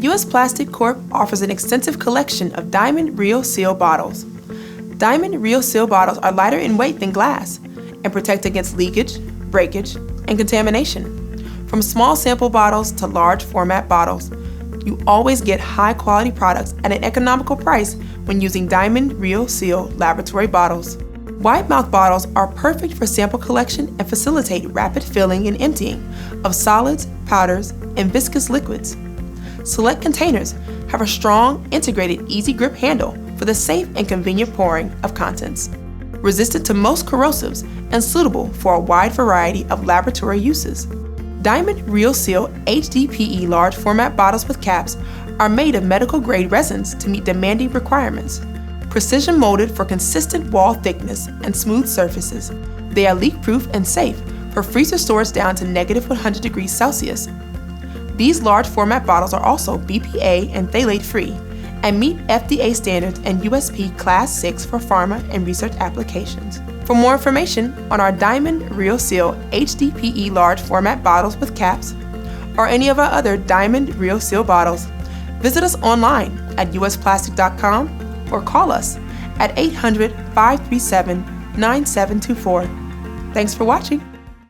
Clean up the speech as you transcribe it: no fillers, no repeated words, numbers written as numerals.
US Plastic Corp offers an extensive collection of Diamond RealSeal bottles. Diamond RealSeal bottles are lighter in weight than glass and protect against leakage, breakage, and contamination. From small sample bottles to large format bottles, you always get high quality products at an economical price when using Diamond RealSeal laboratory bottles. Wide mouth bottles are perfect for sample collection and facilitate rapid filling and emptying of solids, powders, and viscous liquids. Select containers have a strong, integrated, easy grip handle for the safe and convenient pouring of contents. Resistant to most corrosives and suitable for a wide variety of laboratory uses. Diamond RealSeal HDPE large format bottles with caps are made of medical grade resins to meet demanding requirements. Precision molded for consistent wall thickness and smooth surfaces, they are leak-proof and safe for freezer storage down to -100 degrees Celsius. These large format bottles are also BPA and phthalate free and meet FDA standards and USP Class 6 for pharma and research applications. For more information on our Diamond RealSeal HDPE large format bottles with caps or any of our other Diamond RealSeal bottles, visit us online at usplastic.com or call us at 800-537-9724. Thanks for watching.